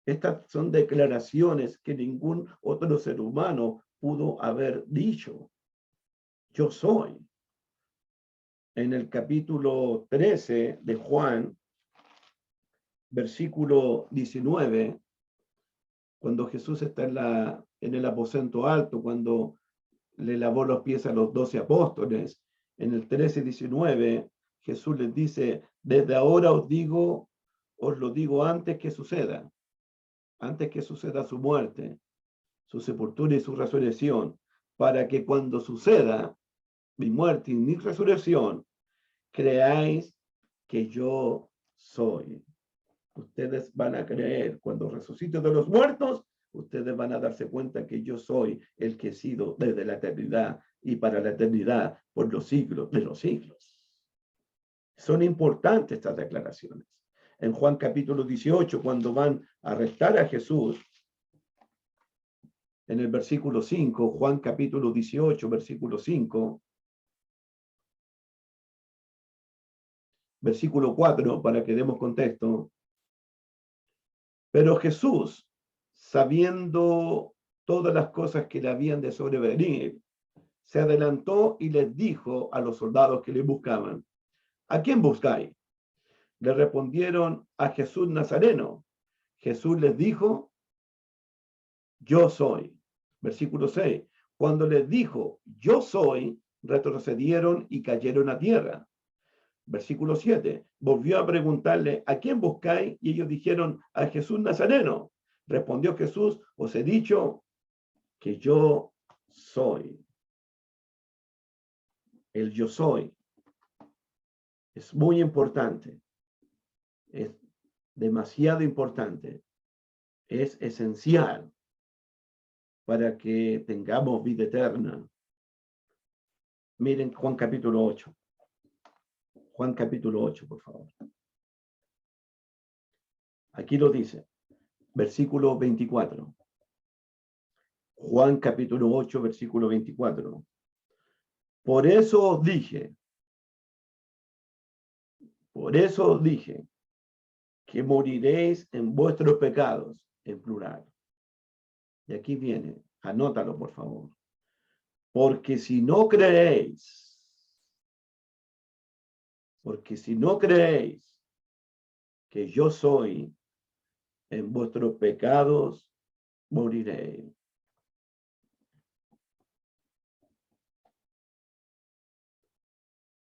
Estas son declaraciones que ningún otro ser humano pudo haber dicho. Yo soy. En el capítulo 13 de Juan, versículo 19, cuando Jesús está en el aposento alto, cuando le lavó los pies a los 12 apóstoles, en el 13:19, Jesús les dice, desde ahora os lo digo antes que suceda su muerte, su sepultura y su resurrección, para que cuando suceda mi muerte y mi resurrección, creáis que yo soy. Ustedes van a creer cuando resucite de los muertos, ustedes van a darse cuenta que yo soy el que he sido desde la eternidad y para la eternidad por los siglos de los siglos. Son importantes estas declaraciones. En Juan capítulo 18, cuando van a arrestar a Jesús, en el versículo 5, Juan capítulo 18, versículo 5, versículo 4, para que demos contexto. Pero Jesús, sabiendo todas las cosas que le habían de sobrevenir, se adelantó y les dijo a los soldados que le buscaban, ¿a quién buscáis? Le respondieron, a Jesús Nazareno. Jesús les dijo, yo soy. Versículo 6. Cuando les dijo, yo soy, retrocedieron y cayeron a tierra. Versículo 7. Volvió a preguntarle, ¿a quién buscáis? Y ellos dijeron, a Jesús Nazareno. Respondió Jesús, os he dicho que yo soy. El yo soy es muy importante. Es demasiado importante. Es esencial para que tengamos vida eterna. Miren Juan capítulo 8. Juan capítulo 8, por favor. Aquí lo dice, versículo 24. Juan capítulo 8, versículo 24. Por eso os dije que moriréis en vuestros pecados, en plural. Y aquí viene, anótalo por favor. Porque si no creéis que yo soy, en vuestros pecados moriréis.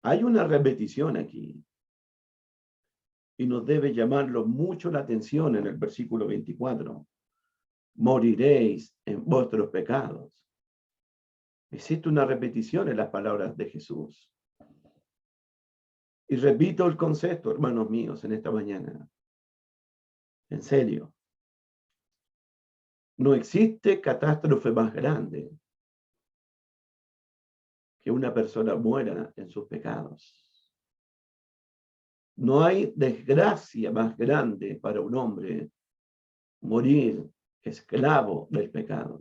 Hay una repetición aquí y nos debe llamarlo mucho la atención en el versículo 24. Moriréis en vuestros pecados. Existe una repetición en las palabras de Jesús. Y repito el concepto, hermanos míos, en esta mañana. En serio. No existe catástrofe más grande que una persona muera en sus pecados. No hay desgracia más grande para un hombre morir esclavo del pecado.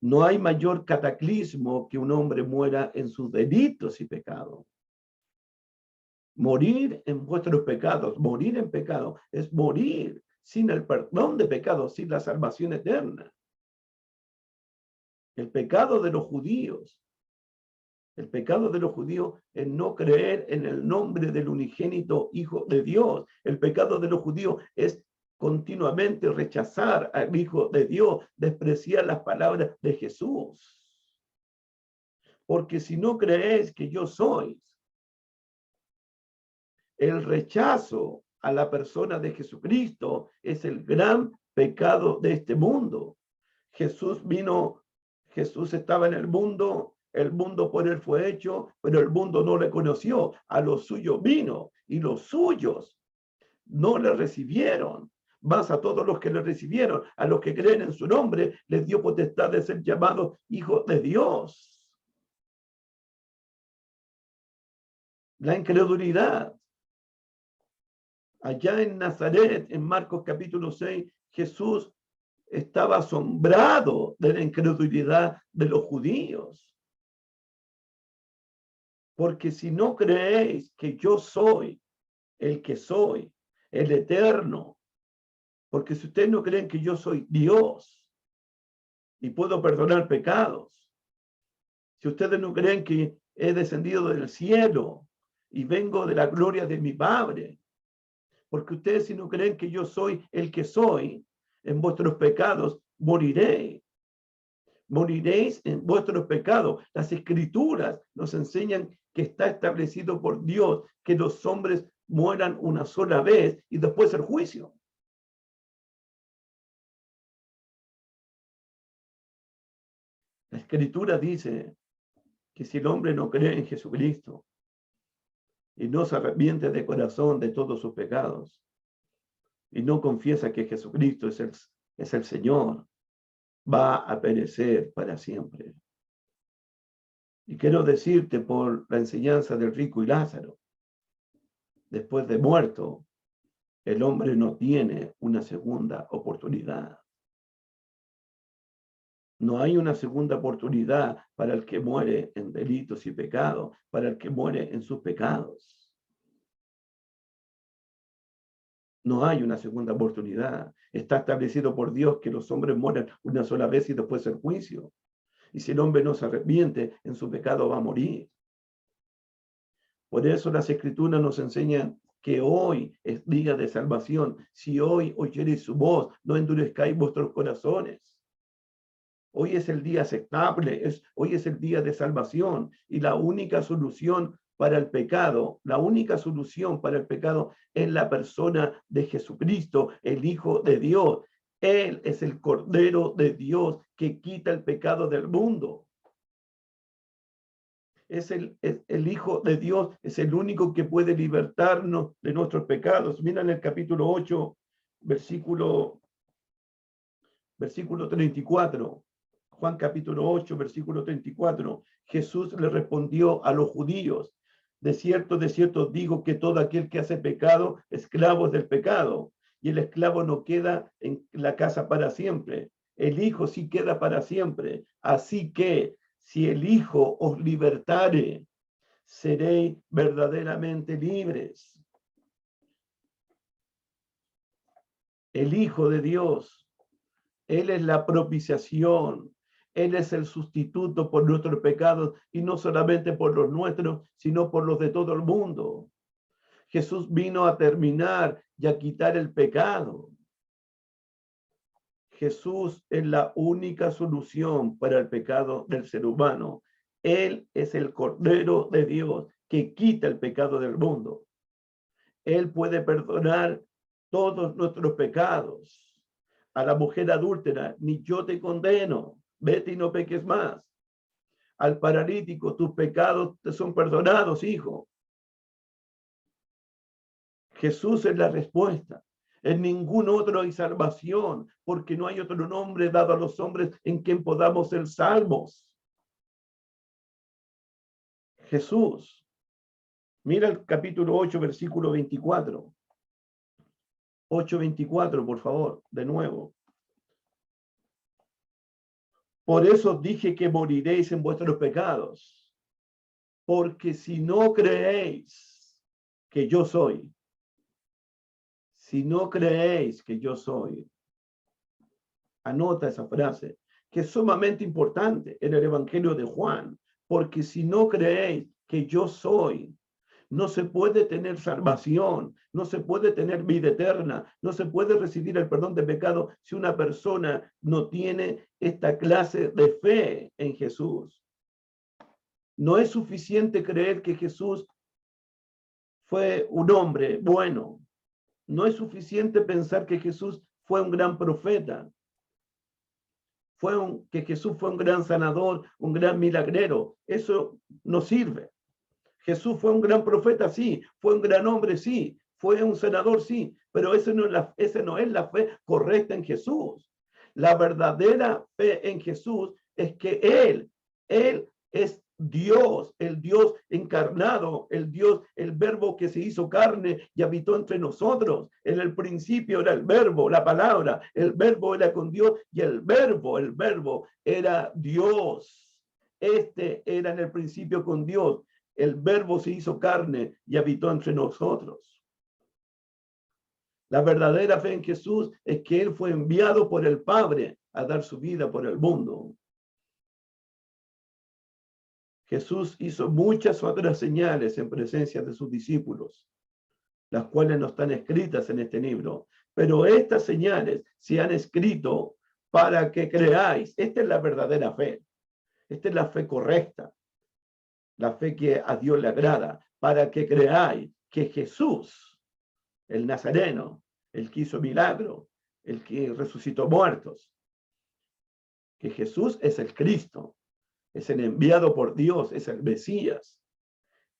No hay mayor cataclismo que un hombre muera en sus delitos y pecados. Morir en vuestros pecados, morir en pecado, es morir sin el perdón de pecados, sin la salvación eterna. El pecado de los judíos es no creer en el nombre del unigénito Hijo de Dios. El pecado de los judíos es continuamente rechazar al Hijo de Dios, despreciar las palabras de Jesús. Porque si no creéis que yo soy, el rechazo a la persona de Jesucristo es el gran pecado de este mundo. Jesús estaba en el mundo por él fue hecho, pero el mundo no le conoció. A los suyos vino y los suyos no le recibieron. Más a todos los que le recibieron, a los que creen en su nombre, les dio potestad de ser llamados hijos de Dios. La incredulidad. Allá en Nazaret, en Marcos capítulo 6, Jesús estaba asombrado de la incredulidad de los judíos. Porque si no creéis que yo soy el que soy, el eterno, porque si ustedes no creen que yo soy Dios y puedo perdonar pecados, si ustedes no creen que he descendido del cielo y vengo de la gloria de mi Padre, porque ustedes si no creen que yo soy el que soy, en vuestros pecados moriréis. Moriréis en vuestros pecados. Las escrituras nos enseñan que está establecido por Dios que los hombres mueran una sola vez y después el juicio. La escritura dice que si el hombre no cree en Jesucristo y no se arrepiente de corazón de todos sus pecados y no confiesa que Jesucristo es el Señor, va a perecer para siempre. Y quiero decirte por la enseñanza del rico y Lázaro, después de muerto, el hombre no tiene una segunda oportunidad. No hay una segunda oportunidad para el que muere en delitos y pecados, para el que muere en sus pecados. No hay una segunda oportunidad. Está establecido por Dios que los hombres mueren una sola vez y después el juicio. Y si el hombre no se arrepiente, en su pecado va a morir. Por eso las escrituras nos enseñan que hoy es día de salvación. Si hoy oyereis su voz, no endurezcáis vuestros corazones. Hoy es el día aceptable, hoy es el día de salvación. Y la única solución para el pecado, es la persona de Jesucristo, el Hijo de Dios. Él es el Cordero de Dios que quita el pecado del mundo. Es el Hijo de Dios, es el único que puede libertarnos de nuestros pecados. Mira en el capítulo 8, versículo 34. Juan capítulo 8, versículo 34. Jesús le respondió a los judíos: de cierto os digo que todo aquel que hace pecado, esclavo es del pecado. Y el esclavo no queda en la casa para siempre. El Hijo sí queda para siempre. Así que si el Hijo os libertare, seréis verdaderamente libres. El Hijo de Dios, Él es la propiciación. Él es el sustituto por nuestros pecados, y no solamente por los nuestros, sino por los de todo el mundo. Jesús vino a terminar y a quitar el pecado. Jesús es la única solución para el pecado del ser humano. Él es el Cordero de Dios que quita el pecado del mundo. Él puede perdonar todos nuestros pecados. A la mujer adúltera: ni yo te condeno, vete y no peques más. Al paralítico: tus pecados te son perdonados, hijo. Jesús es la respuesta. En ningún otro hay salvación, porque no hay otro nombre dado a los hombres en quien podamos ser salvos. Jesús. Mira el capítulo 8, versículo 24. 8:24, por favor, de nuevo. Por eso dije que moriréis en vuestros pecados, porque si no creéis que yo soy, anota esa frase, que es sumamente importante en el Evangelio de Juan, porque si no creéis que yo soy, no se puede tener salvación, no se puede tener vida eterna, no se puede recibir el perdón de pecado si una persona no tiene esta clase de fe en Jesús. No es suficiente creer que Jesús fue un hombre bueno. No es suficiente pensar que Jesús fue un gran profeta. Que Jesús fue un gran sanador, un gran milagrero. Eso no sirve. Jesús fue un gran profeta, sí. Fue un gran hombre, sí. Fue un sanador, sí. Pero esa no es la fe correcta en Jesús. La verdadera fe en Jesús es que Él es Dios, el Dios encarnado, el Dios, el verbo que se hizo carne y habitó entre nosotros. En el principio era el verbo, la palabra, el verbo era con Dios y el verbo era Dios. Este era en el principio con Dios. El verbo se hizo carne y habitó entre nosotros. La verdadera fe en Jesús es que Él fue enviado por el Padre a dar su vida por el mundo. Jesús hizo muchas otras señales en presencia de sus discípulos, las cuales no están escritas en este libro. Pero estas señales se han escrito para que creáis. Esta es la verdadera fe. Esta es la fe correcta. La fe que a Dios le agrada. Para que creáis que Jesús, el Nazareno, el que hizo milagro, el que resucitó muertos, que Jesús es el Cristo, es el enviado por Dios, es el Mesías,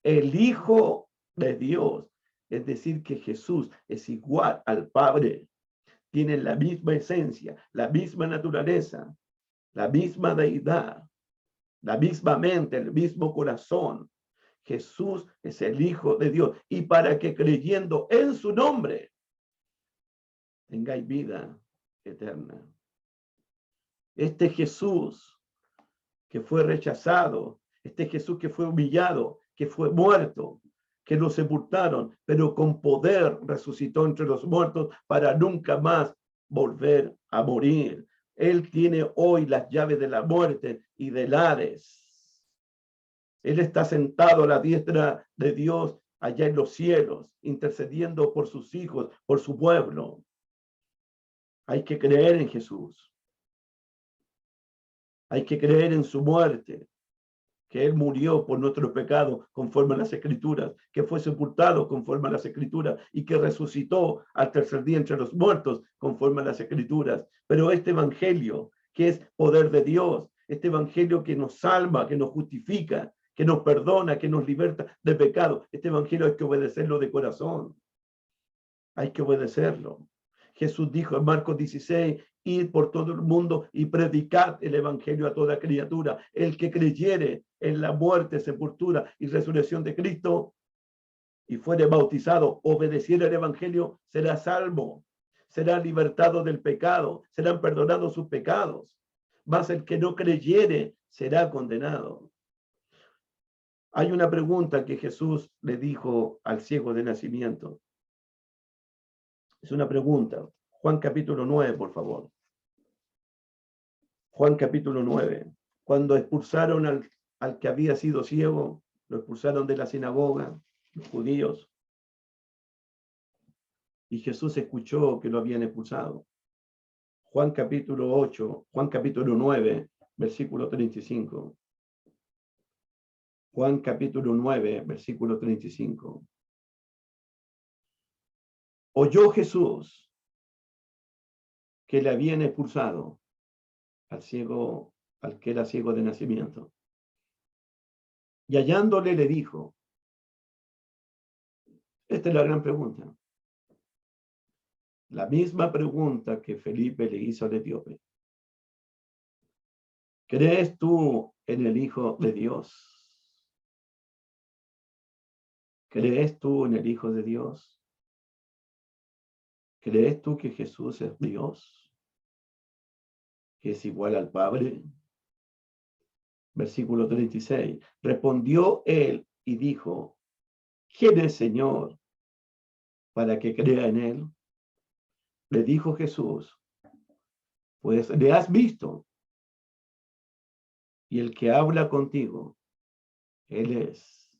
el Hijo de Dios. Es decir, que Jesús es igual al Padre, tiene la misma esencia, la misma naturaleza, la misma deidad, la misma mente, el mismo corazón. Jesús es el Hijo de Dios. Y para que creyendo en su nombre tengáis vida eterna. Este Jesús que fue rechazado, este Jesús que fue humillado, que fue muerto, que lo sepultaron, pero con poder resucitó entre los muertos para nunca más volver a morir. Él tiene hoy las llaves de la muerte y del Hades. Él está sentado a la diestra de Dios allá en los cielos, intercediendo por sus hijos, por su pueblo. Hay que creer en Jesús. Hay que creer en su muerte, que Él murió por nuestro pecado conforme a las Escrituras, que fue sepultado conforme a las Escrituras y que resucitó al tercer día entre los muertos conforme a las Escrituras. Pero este evangelio, que es poder de Dios, este evangelio que nos salva, que nos justifica, que nos perdona, que nos liberta de pecado, este evangelio hay que obedecerlo de corazón. Hay que obedecerlo. Jesús dijo en Marcos 16, id por todo el mundo y predicad el evangelio a toda criatura. El que creyere en la muerte, sepultura y resurrección de Cristo y fuere bautizado, obedeciere el evangelio, será salvo, será libertado del pecado, serán perdonados sus pecados. Mas el que no creyere será condenado. Hay una pregunta que Jesús le dijo al ciego de nacimiento. Es una pregunta. Juan capítulo 9, por favor. Juan capítulo 9. Cuando expulsaron al que había sido ciego, lo expulsaron de la sinagoga, los judíos, y Jesús escuchó que lo habían expulsado. Juan capítulo 8, Juan capítulo 9, versículo 35. Juan capítulo 9, versículo 35. Oyó Jesús que le habían expulsado al ciego, al que era ciego de nacimiento. Y hallándole le dijo, esta es la gran pregunta. La misma pregunta que Felipe le hizo al etíope. ¿Crees tú en el Hijo de Dios? ¿Crees tú en el Hijo de Dios? ¿Crees tú que Jesús es Dios? ¿Que es igual al Padre? Versículo 36. Respondió él y dijo, ¿quién es Señor para que crea en él? Le dijo Jesús, pues le has visto, y el que habla contigo, él es.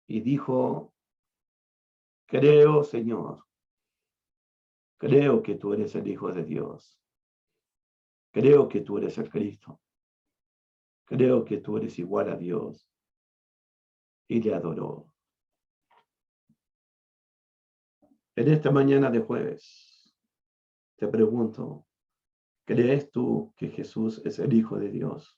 Y dijo, creo, Señor, creo que tú eres el Hijo de Dios. Creo que tú eres el Cristo. Creo que tú eres igual a Dios. Y le adoró. En esta mañana de jueves, te pregunto, ¿crees tú que Jesús es el Hijo de Dios?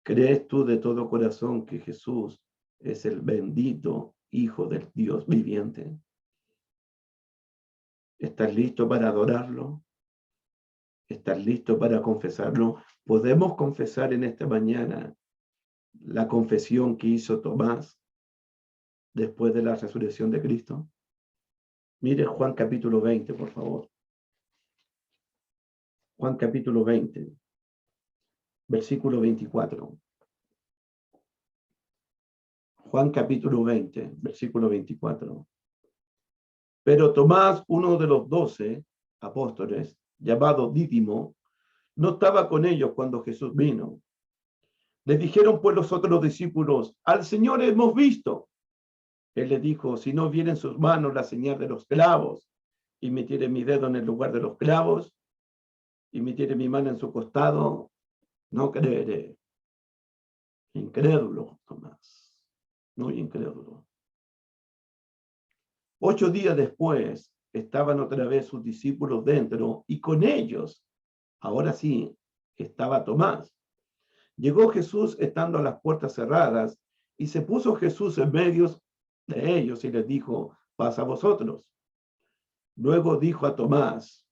¿Crees tú de todo corazón que Jesús es el bendito Hijo del Dios viviente? ¿Estás listo para adorarlo? ¿Estás listo para confesarlo? ¿Podemos confesar en esta mañana la confesión que hizo Tomás después de la resurrección de Cristo? Mire Juan capítulo 20, por favor. Juan capítulo 20, versículo 24. Juan capítulo 20, versículo 24. Pero Tomás, uno de los 12 apóstoles, llamado Dídimo, no estaba con ellos cuando Jesús vino. Le dijeron pues los otros discípulos: al Señor hemos visto. Él le dijo: si no viera en sus manos la señal de los clavos, y metiere mi dedo en el lugar de los clavos, y metiere mi mano en su costado, no creeré. Incrédulo, Tomás, muy incrédulo. 8 días después, estaban otra vez sus discípulos dentro, y con ellos, ahora sí, estaba Tomás. Llegó Jesús estando a las puertas cerradas, y se puso Jesús en medio de ellos y les dijo: paz a vosotros. Luego dijo a Tomás,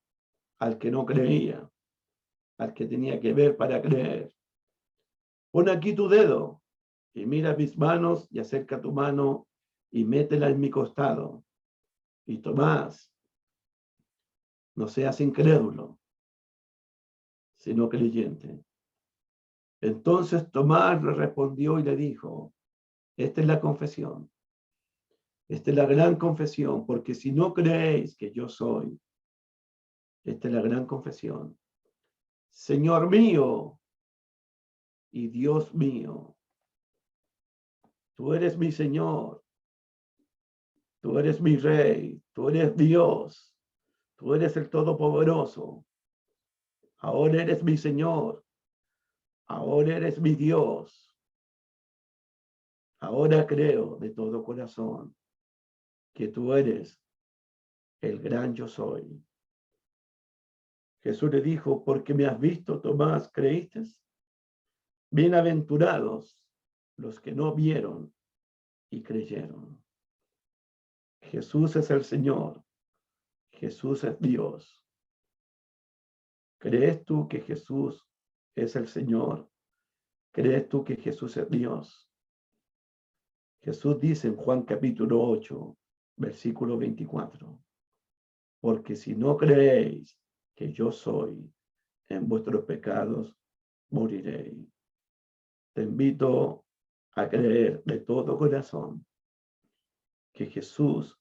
al que no creía, al que tenía que ver para creer: pon aquí tu dedo y mira mis manos, y acerca tu mano y métela en mi costado. Y Tomás, no seas incrédulo, sino creyente. Entonces Tomás le respondió y le dijo: esta es la confesión. Esta es la gran confesión, porque si no creéis que yo soy, esta es la gran confesión. Señor mío y Dios mío, tú eres mi Señor, tú eres mi Rey, tú eres Dios, tú eres el Todopoderoso. Ahora eres mi Señor, ahora eres mi Dios. Ahora creo de todo corazón que tú eres el gran yo soy. Jesús le dijo: porque me has visto, Tomás, ¿creíste? Bienaventurados los que no vieron y creyeron. Jesús es el Señor. Jesús es Dios. ¿Crees tú que Jesús es el Señor? ¿Crees tú que Jesús es Dios? Jesús dice en Juan capítulo 8, versículo 24: porque si no creéis que yo soy, en vuestros pecados moriréis. Te invito a creer de todo corazón que Jesús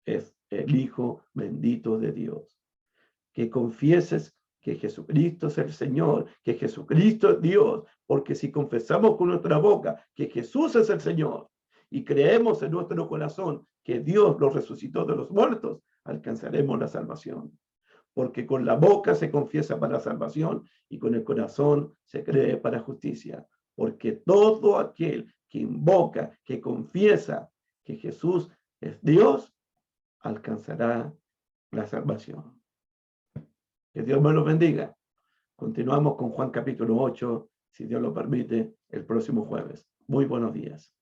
es el Hijo bendito de Dios. Que confieses que Jesucristo es el Señor, que Jesucristo es Dios, porque si confesamos con nuestra boca que Jesús es el Señor y creemos en nuestro corazón que Dios lo resucitó de los muertos, alcanzaremos la salvación. Porque con la boca se confiesa para salvación y con el corazón se cree para justicia. Porque todo aquel que invoca, que confiesa que Jesús es Dios, alcanzará la salvación. Que Dios me los bendiga. Continuamos con Juan capítulo 8, si Dios lo permite, el próximo jueves. Muy buenos días.